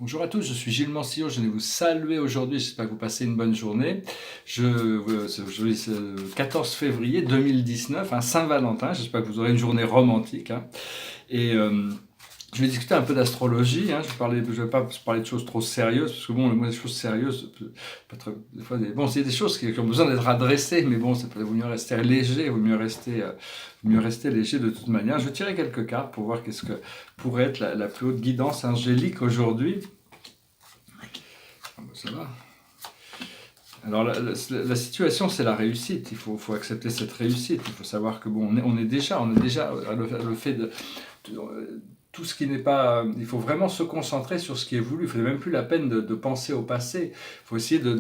Bonjour à tous, je suis Gilles Mancillon, je vais vous saluer aujourd'hui, j'espère que vous passez une bonne journée. Aujourd'hui c'est le 14 février 2019, Saint-Valentin, j'espère que vous aurez une journée romantique. Et je vais discuter un peu d'astrologie, je vais pas parler de choses trop sérieuses, parce que bon, moi, des choses sérieuses, des fois, bon, c'est des choses qui ont besoin d'être adressées, mais bon, il vaut mieux rester léger, vaut mieux rester léger de toute manière. Je vais tirer quelques cartes pour voir qu'est-ce que pourrait être la plus haute guidance angélique aujourd'hui. Ah, ben, ça va. Alors la situation, c'est la réussite. Il faut accepter cette réussite. Il faut savoir que bon, on est déjà le fait de tout ce qui n'est pas. Il faut vraiment se concentrer sur ce qui est voulu. Il ne faut même plus la peine de penser au passé. Il faut essayer de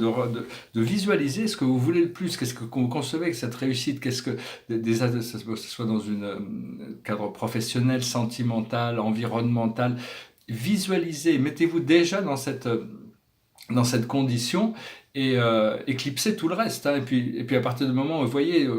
visualiser ce que vous voulez le plus. Qu'est-ce que vous concevez avec cette réussite? Qu'est-ce que que ce soit dans un cadre professionnel, sentimental, environnemental. Visualisez. Mettez-vous déjà dans cette condition et éclipser tout le reste. Et puis à partir du moment où vous voyez,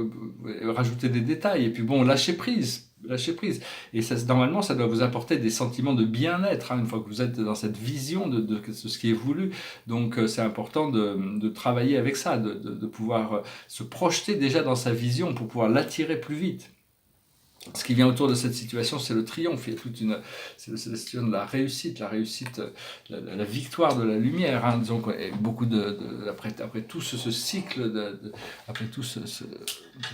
rajouter des détails, et puis bon, lâcher prise. Lâcher prise. Et ça, normalement, ça doit vous apporter des sentiments de bien-être, une fois que vous êtes dans cette vision de ce qui est voulu. Donc c'est important de travailler avec ça, de pouvoir se projeter déjà dans sa vision pour pouvoir l'attirer plus vite. Ce qui vient autour de cette situation, c'est le triomphe. Il y a c'est la situation de la réussite, la victoire de la lumière. Disons beaucoup après tout ce cycle, après tout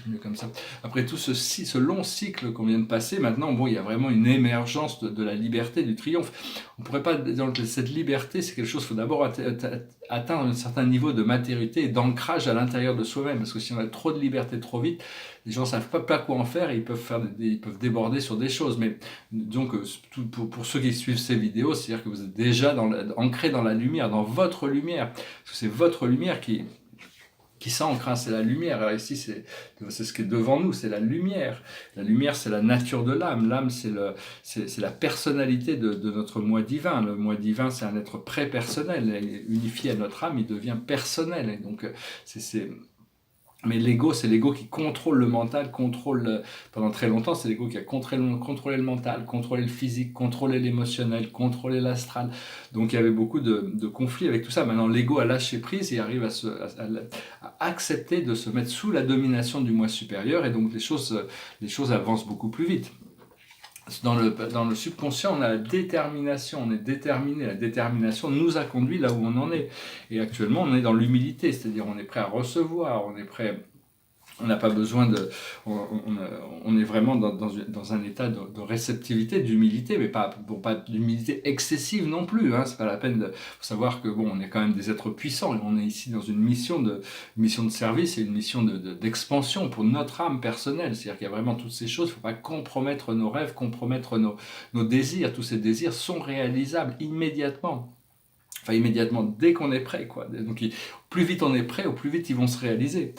mieux comme ça, après tout ce long cycle qu'on vient de passer, maintenant, bon, il y a vraiment une émergence de la liberté, du triomphe. On pourrait pas, dans cette liberté, c'est quelque chose. Il faut d'abord atteindre un certain niveau de maturité et d'ancrage à l'intérieur de soi-même, parce que si on a trop de liberté trop vite, les gens ne savent pas quoi en faire et ils peuvent déborder sur des choses. Mais disons que pour ceux qui suivent ces vidéos, c'est-à-dire que vous êtes déjà ancré dans la lumière, dans votre lumière. Parce que c'est votre lumière qui s'ancre, c'est la lumière. Alors ici, c'est ce qui est devant nous, c'est la lumière. La lumière, c'est la nature de l'âme. L'âme, c'est la personnalité de notre moi divin. Le moi divin, c'est un être pré-personnel. Unifié à notre âme, il devient personnel. Et donc, mais l'ego, c'est l'ego qui contrôle le mental, pendant très longtemps, c'est l'ego qui a contrôlé le mental, contrôlé le physique, contrôlé l'émotionnel, contrôlé l'astral. Donc il y avait beaucoup de conflits avec tout ça. Maintenant, l'ego a lâché prise et arrive à accepter de se mettre sous la domination du moi supérieur, et donc les choses avancent beaucoup plus vite. Dans le subconscient, on a la détermination, on est déterminé. La détermination nous a conduit là où on en est. Et actuellement, on est dans l'humilité, c'est-à-dire on est prêt à recevoir, on est prêt. On n'a pas besoin on est vraiment dans un état de réceptivité, d'humilité, mais pas d'humilité excessive non plus. C'est pas la peine faut savoir que bon, on est quand même des êtres puissants et on est ici dans une mission de service et une mission d'expansion pour notre âme personnelle. C'est-à-dire qu'il y a vraiment toutes ces choses. Il ne faut pas compromettre nos rêves, compromettre nos désirs. Tous ces désirs sont réalisables immédiatement. Enfin, immédiatement, dès qu'on est prêt, quoi. Donc, plus vite on est prêt, au plus vite ils vont se réaliser.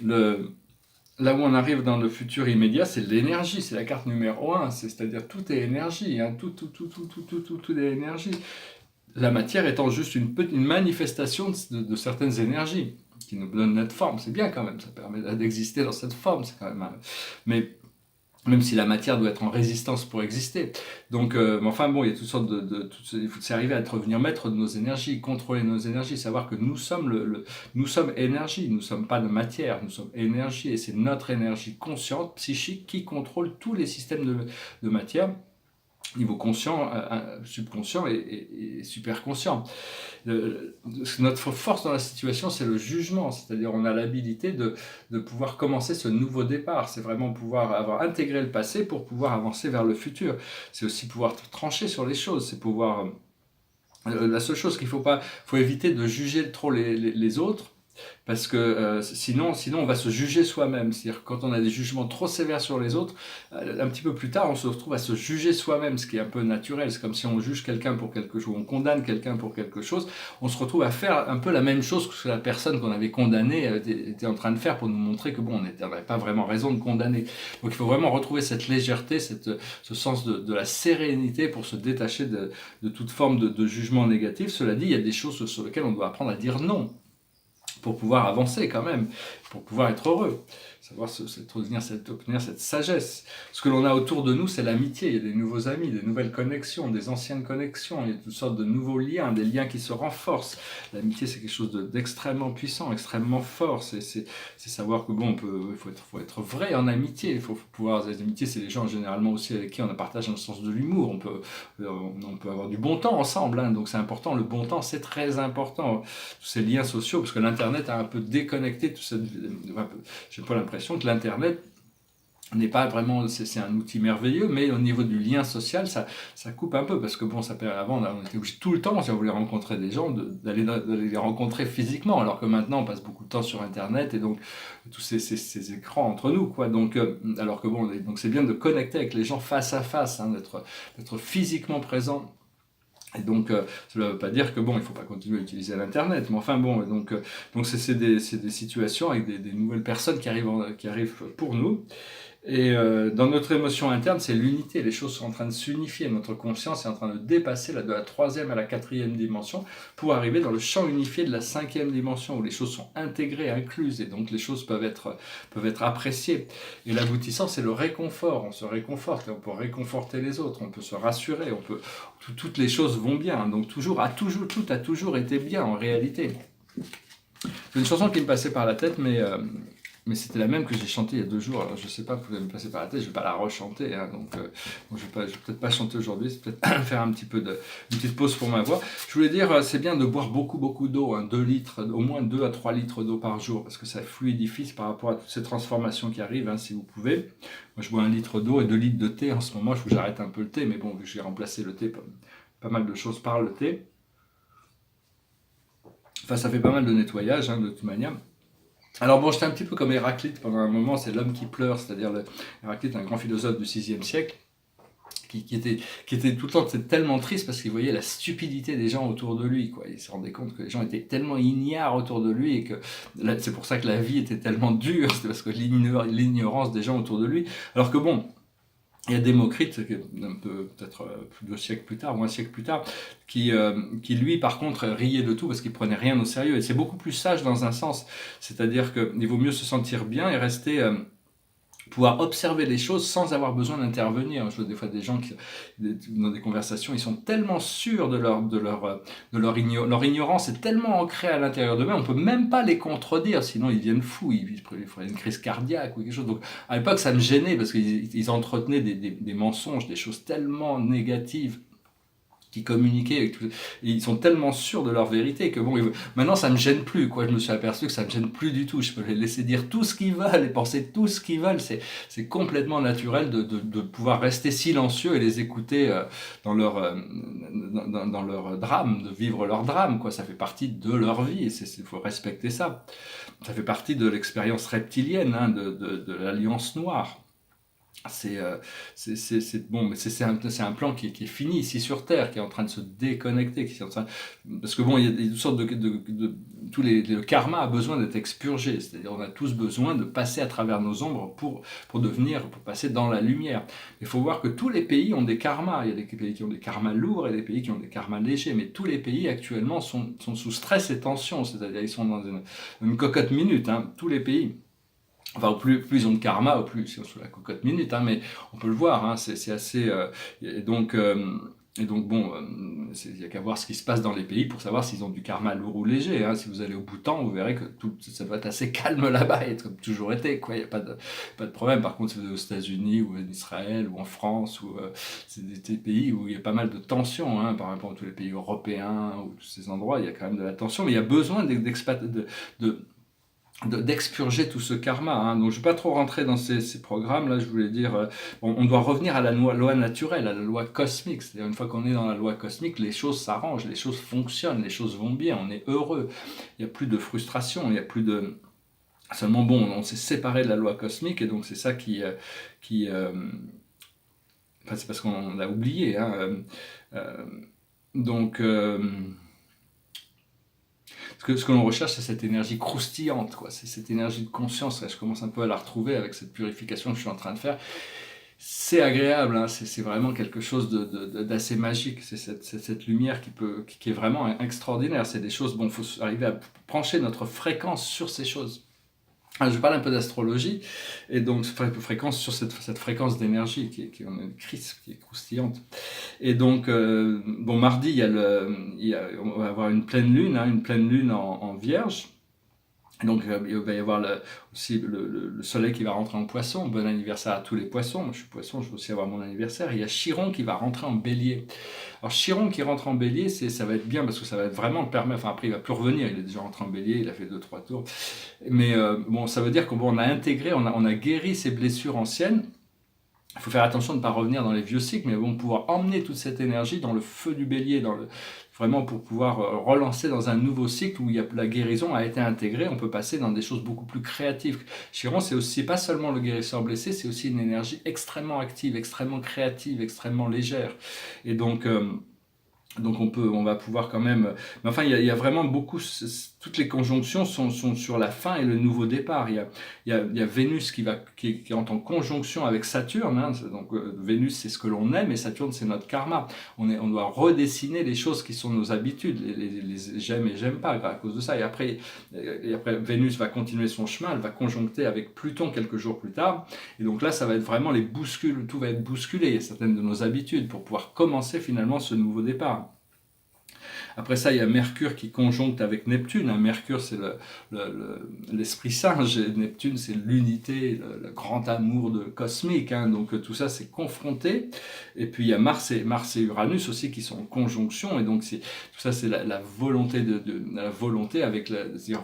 Là où on arrive dans le futur immédiat, c'est l'énergie, c'est la carte numéro 1, c'est-à-dire tout est énergie, tout est énergie. La matière étant juste une manifestation de certaines énergies qui nous donnent notre forme. C'est bien quand même, ça permet d'exister dans cette forme, c'est quand même. Mais même si la matière doit être en résistance pour exister. Donc, enfin bon, il y a toutes sortes il faut arriver à venir maître de nos énergies, contrôler nos énergies, savoir que nous sommes nous sommes énergie, nous ne sommes pas de matière, nous sommes énergie, et c'est notre énergie consciente, psychique, qui contrôle tous les systèmes de matière, niveau conscient, subconscient et superconscient. Notre force dans la situation, c'est le jugement, c'est-à-dire on a l'habilité de pouvoir commencer ce nouveau départ. C'est vraiment pouvoir avoir intégré le passé pour pouvoir avancer vers le futur. C'est aussi pouvoir trancher sur les choses, c'est pouvoir... la seule chose qu'il faut éviter de juger trop les autres, parce que sinon on va se juger soi-même. C'est-à-dire quand on a des jugements trop sévères sur les autres, un petit peu plus tard on se retrouve à se juger soi-même, ce qui est un peu naturel. C'est comme si on juge quelqu'un pour quelque chose, on condamne quelqu'un pour quelque chose, on se retrouve à faire un peu la même chose que la personne qu'on avait condamnée était en train de faire, pour nous montrer que bon, on n'avait pas vraiment raison de condamner. Donc il faut vraiment retrouver cette légèreté, ce sens de la sérénité pour se détacher de toute forme de jugement négatif. Cela dit, il y a des choses sur lesquelles on doit apprendre à dire non. pour pouvoir avancer quand même, pour pouvoir être heureux, savoir obtenir cette sagesse. Ce que l'on a autour de nous, c'est l'amitié. Il y a des nouveaux amis, des nouvelles connexions, des anciennes connexions, il y a toutes sortes de nouveaux liens, des liens qui se renforcent. L'amitié, c'est quelque chose d'extrêmement puissant, extrêmement fort. C'est savoir que bon, il faut être vrai en amitié. Il faut pouvoir. Les amitiés, c'est les gens généralement aussi avec qui on partage un sens de l'humour. On peut avoir du bon temps ensemble, hein, donc c'est important. Le bon temps, c'est très important. Tous ces liens sociaux, parce que l'Internet a un peu déconnecté tout cette. J'ai pas l'impression que l'Internet n'est pas vraiment, c'est un outil merveilleux, mais au niveau du lien social, ça coupe un peu, parce que bon, avant, on était obligé tout le temps, si on voulait rencontrer des gens, d'aller les rencontrer physiquement, alors que maintenant, on passe beaucoup de temps sur Internet, et donc, tous ces écrans entre nous, quoi, donc, alors que bon, donc c'est bien de connecter avec les gens face à face, hein, d'être physiquement présent. Et donc, cela ne veut pas dire que bon, il ne faut pas continuer à utiliser l'Internet, mais enfin bon, donc c'est des situations avec des nouvelles personnes qui arrivent pour nous. Et dans notre émotion interne, c'est l'unité. Les choses sont en train de s'unifier. Notre conscience est en train de dépasser de la troisième à la quatrième dimension pour arriver dans le champ unifié de la cinquième dimension où les choses sont intégrées, incluses et donc les choses peuvent être appréciées. Et l'aboutissant, c'est le réconfort. On se réconforte et on peut réconforter les autres. On peut se rassurer. Toutes les choses vont bien. Donc tout a toujours été bien en réalité. C'est une chanson qui me passait par la tête, mais c'était la même que j'ai chantée il y a 2 jours. Alors je sais pas, vous pouvez me passer par la tête, je vais pas la rechanter, hein, donc je vais peut-être pas chanter aujourd'hui, c'est peut-être faire une petite pause pour ma voix. Je voulais dire, c'est bien de boire beaucoup d'eau, hein, 2 litres, au moins 2 à 3 litres d'eau par jour, parce que ça fluidifie par rapport à toutes ces transformations qui arrivent, hein, si vous pouvez. Moi je bois 1 litre d'eau et 2 litres de thé en ce moment, j'arrête un peu le thé, mais bon, vu que j'ai remplacé le thé, pas mal de choses par le thé. Enfin, ça fait pas mal de nettoyage, hein, de toute manière. Alors bon, j'étais un petit peu comme Héraclite pendant un moment, c'est l'homme qui pleure, c'est-à-dire Héraclite, un grand philosophe du 6e siècle, qui était tout le temps tellement triste parce qu'il voyait la stupidité des gens autour de lui, quoi. Il se rendait compte que les gens étaient tellement ignares autour de lui et que c'est pour ça que la vie était tellement dure, c'était parce que l'ignorance des gens autour de lui. Alors que bon, il y a Démocrite, peut-être 2 siècles plus tard, ou 1 siècle plus tard, qui lui, par contre, riait de tout parce qu'il prenait rien au sérieux. Et c'est beaucoup plus sage dans un sens. C'est-à-dire qu'il vaut mieux se sentir bien et rester... pouvoir observer les choses sans avoir besoin d'intervenir. Je vois des fois des gens qui, dans des conversations, ils sont tellement sûrs de leur ignorance est tellement ancrée à l'intérieur d'eux-mêmes, on peut même pas les contredire, sinon ils deviennent fous, ils feraient une crise cardiaque ou quelque chose. Donc à l'époque, ça me gênait parce qu'ils entretenaient des mensonges, des choses tellement négatives qui communiquaient avec tout, et ils sont tellement sûrs de leur vérité que bon, maintenant ça me gêne plus, quoi. Je me suis aperçu que ça me gêne plus du tout. Je peux les laisser dire tout ce qu'ils veulent et penser tout ce qu'ils veulent. C'est complètement naturel de pouvoir rester silencieux et les écouter dans leur drame, de vivre leur drame, quoi. Ça fait partie de leur vie et il faut respecter ça. Ça fait partie de l'expérience reptilienne, hein, de l'Alliance Noire. C'est bon, mais c'est un plan qui est fini ici sur Terre, qui est en train de se déconnecter, parce que bon, il y a toutes sortes le karma a besoin d'être expurgé, c'est-à-dire on a tous besoin de passer à travers nos ombres pour passer dans la lumière. Il faut voir que tous les pays ont des karmas, il y a des pays qui ont des karmas lourds et des pays qui ont des karmas légers, mais tous les pays actuellement sont sous stress et tension, c'est-à-dire ils sont dans une cocotte minute, hein, tous les pays. Enfin, au plus ils ont de karma, au plus ils sont sous la cocotte minute, hein, mais on peut le voir, hein, c'est assez... et donc bon, il n'y a qu'à voir ce qui se passe dans les pays pour savoir s'ils ont du karma lourd ou léger. Hein. Si vous allez au Bhoutan, vous verrez que ça doit être assez calme là-bas, et comme toujours été, quoi. Il n'y a pas de problème. Par contre, si vous allez aux États-Unis ou en Israël ou en France, c'est des pays où il y a pas mal de tensions, hein, par rapport à tous les pays européens ou tous ces endroits, il y a quand même de la tension, mais il y a besoin d'expurger tout ce karma, hein. Donc je ne vais pas trop rentrer dans ces programmes-là, je voulais dire, on doit revenir à la loi naturelle, à la loi cosmique, c'est-à-dire une fois qu'on est dans la loi cosmique, les choses s'arrangent, les choses fonctionnent, les choses vont bien, on est heureux, il n'y a plus de frustration, il n'y a plus de... Seulement bon, on s'est séparé de la loi cosmique, et donc c'est ça enfin c'est parce qu'on l'a oublié, hein, donc... Ce que l'on recherche, c'est cette énergie croustillante, quoi. C'est cette énergie de conscience. Là, je commence un peu à la retrouver avec cette purification que je suis en train de faire. c'est agréable, hein, c'est vraiment quelque chose d'assez magique. C'est cette lumière qui est vraiment extraordinaire. C'est des choses, bon, il faut arriver à pencher notre fréquence sur ces choses. Je parle un peu d'astrologie, et donc fréquence sur cette fréquence d'énergie qui est une crisp, qui est croustillante. Et donc, bon, mardi, on va avoir une pleine lune, hein, une pleine lune en Vierge. Donc il va y avoir aussi le soleil qui va rentrer en poisson. Bon anniversaire à tous les poissons. Moi je suis poisson, je vais aussi avoir mon anniversaire. Il y a Chiron qui va rentrer en bélier. Alors Chiron qui rentre en bélier, ça va être bien parce que ça va être vraiment le permettre. Enfin après il va plus revenir, il est déjà rentré en bélier, il a fait 2-3 tours. Mais bon, ça veut dire qu'on a intégré, on a guéri ses blessures anciennes. Il faut faire attention de ne pas revenir dans les vieux cycles, mais bon, pouvoir emmener toute cette énergie dans le feu du bélier, vraiment pour pouvoir relancer dans un nouveau cycle où la guérison a été intégrée. On peut passer dans des choses beaucoup plus créatives. Chiron, c'est aussi pas seulement le guérisseur blessé, c'est aussi une énergie extrêmement active, extrêmement créative, extrêmement légère. Et donc on va pouvoir quand même. Mais enfin, il y a vraiment beaucoup. Toutes les conjonctions sont sur la fin et le nouveau départ. Il y a Vénus qui entre en conjonction avec Saturne. Hein, donc Vénus, c'est ce que l'on aime, et Saturne, c'est notre karma. On doit redessiner les choses qui sont nos habitudes, les j'aime et j'aime pas à cause de ça. Et après, Vénus va continuer son chemin. Elle va conjoncter avec Pluton quelques jours plus tard. Et donc là, ça va être vraiment tout va être bousculé. Il y a certaines de nos habitudes pour pouvoir commencer finalement ce nouveau départ. Après ça, il y a Mercure qui conjoncte avec Neptune. Mercure, c'est l'Esprit Saint. Neptune, c'est l'unité, le grand amour cosmique. Hein. Donc tout ça, c'est confronté. Et puis il y a Mars et Uranus aussi qui sont en conjonction. Et donc tout ça, c'est la volonté la volonté avec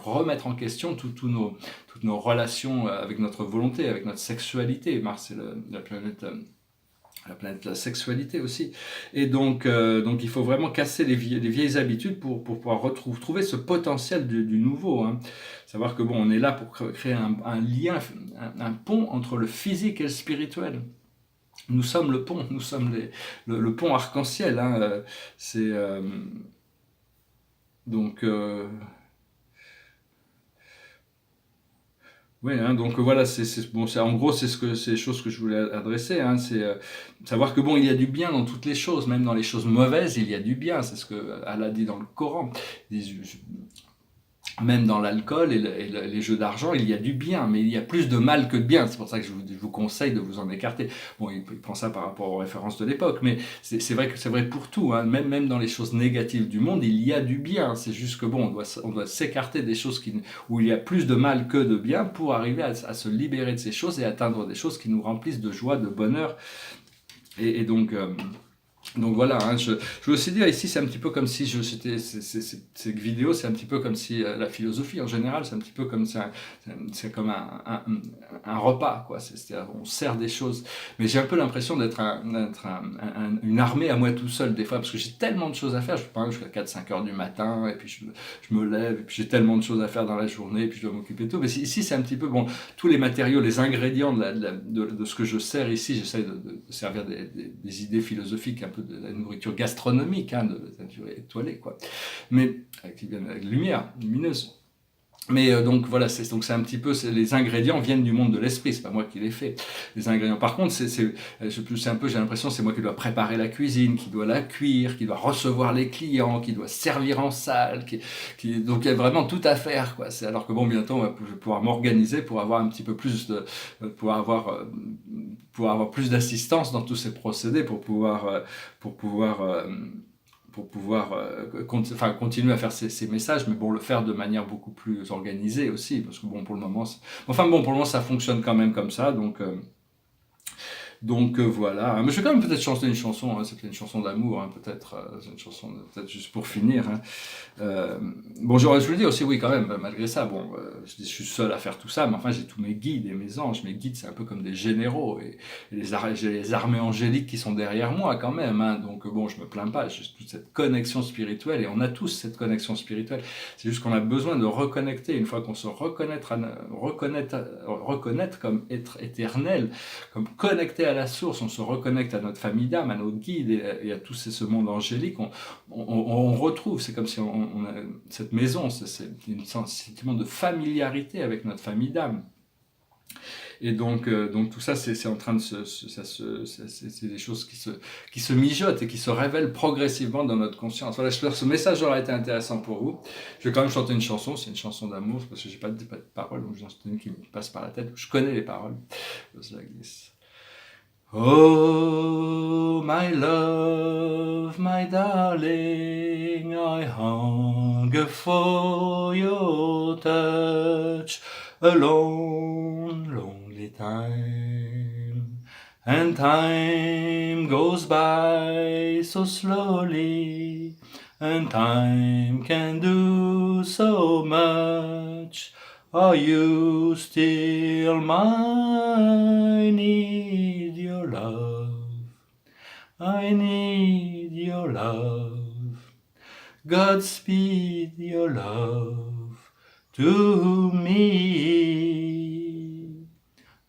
remettre en question toutes nos relations avec notre volonté, avec notre sexualité. Mars, c'est la planète de la sexualité aussi. Et donc il faut vraiment casser les vieilles habitudes pour pouvoir trouver ce potentiel du nouveau. Hein. Savoir que bon, on est là pour créer un lien, un pont entre le physique et le spirituel. Nous sommes le pont, nous sommes le pont arc-en-ciel. Hein. Donc... Oui, hein, donc voilà, bon, en gros, c'est les choses que je voulais adresser. Hein, c'est savoir que bon, il y a du bien dans toutes les choses, même dans les choses mauvaises, il y a du bien. C'est ce que Allah dit dans le Coran. Même dans l'alcool et les jeux d'argent, il y a du bien, mais il y a plus de mal que de bien. C'est pour ça que je vous conseille de vous en écarter. Bon, il prend ça par rapport aux références de l'époque, mais c'est vrai que c'est vrai pour tout. Hein. Même dans les choses négatives du monde, il y a du bien. C'est juste que bon, on doit s'écarter des choses où il y a plus de mal que de bien pour arriver à se libérer de ces choses et atteindre des choses qui nous remplissent de joie, de bonheur. Et donc... Donc voilà, hein, je veux aussi dire ici, c'est un petit peu comme si cette vidéo, c'est un petit peu comme si la philosophie en général, c'est un petit peu comme c'est comme un repas, quoi. C'est-à-dire, on sert des choses, mais j'ai un peu l'impression d'être une armée à moi tout seul des fois, parce que j'ai tellement de choses à faire. Je peux pas jusqu'à 4-5 heures du matin, et puis je me lève, et puis j'ai tellement de choses à faire dans la journée, et puis je dois m'occuper de tout. Mais ici, c'est un petit peu bon, tous les matériaux, les ingrédients de ce que je sers ici, j'essaie de servir des idées philosophiques un peu de la nourriture gastronomique, hein, de la nourriture étoilée, quoi. Mais avec lumière lumineuse. Mais donc voilà, c'est un petit peu, les ingrédients viennent du monde de l'esprit, c'est pas moi qui les fais. Les ingrédients, par contre, c'est un peu, j'ai l'impression, c'est moi qui dois préparer la cuisine, qui dois la cuire, qui dois recevoir les clients, qui dois servir en salle, donc il y a vraiment tout à faire, quoi. Alors que bon, bientôt, je vais pouvoir m'organiser pour avoir un petit peu plus pour avoir plus d'assistance dans tous ces procédés, pour pouvoir continuer à faire ces messages, mais bon, le faire de manière beaucoup plus organisée aussi, parce que bon, pour le moment, ça fonctionne quand même comme ça, donc voilà. Mais je vais quand même peut-être chanter une chanson, hein, c'est peut-être une chanson d'amour, hein, peut-être une chanson peut-être juste pour finir. Hein. Bon, je vous le dis aussi, oui, quand même, malgré ça, bon, je suis seul à faire tout ça, mais enfin, j'ai tous mes guides et mes anges. Mes guides, c'est un peu comme des généraux, et j'ai les armées angéliques qui sont derrière moi quand même. Hein, donc bon, je me plains pas, j'ai toute cette connexion spirituelle, et on a tous cette connexion spirituelle. C'est juste qu'on a besoin de reconnecter. Une fois qu'on se reconnaître comme être éternel, comme connecté à la source, on se reconnecte à notre famille d'âme, à notre guide et à tout ce monde angélique, on retrouve, c'est comme si on a cette maison, c'est un sentiment de familiarité avec notre famille d'âme. Et donc tout ça, c'est en train de c'est des choses qui se mijotent et qui se révèlent progressivement dans notre conscience. Voilà, j'espère que ce message aura été intéressant pour vous. Je vais quand même chanter une chanson, c'est une chanson d'amour, parce que j'ai pas de paroles, donc j'en ai une qui me passe par la tête, je connais les paroles. It goes like this. Oh, my love, my darling, I hunger for your touch, a long, lonely time. And time goes by so slowly, and time can do so much. Are you still mine? I need your love. I need your love. Godspeed your love to me.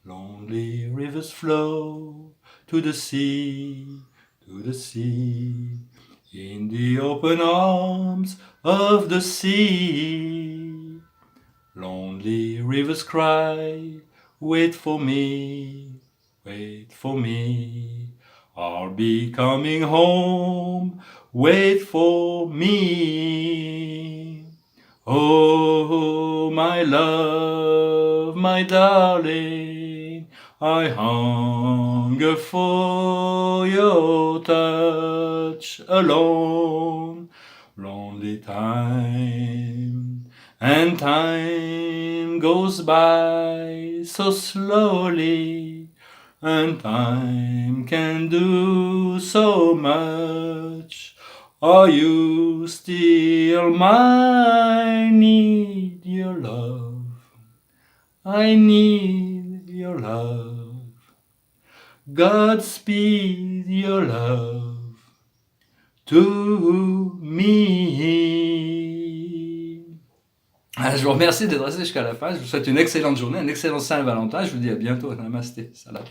Lonely rivers flow to the sea, in the open arms of the sea. Lonely rivers cry, wait for me, wait for me. I'll be coming home, wait for me. Oh, my love, my darling, I hunger for your touch alone, lonely time. And time goes by so slowly, and time can do so much. Are you still mine? Need your love. I need your love. Godspeed your love to me. Je vous remercie d'être resté jusqu'à la fin. Je vous souhaite une excellente journée, un excellent Saint-Valentin. Je vous dis à bientôt. Namasté. Salam.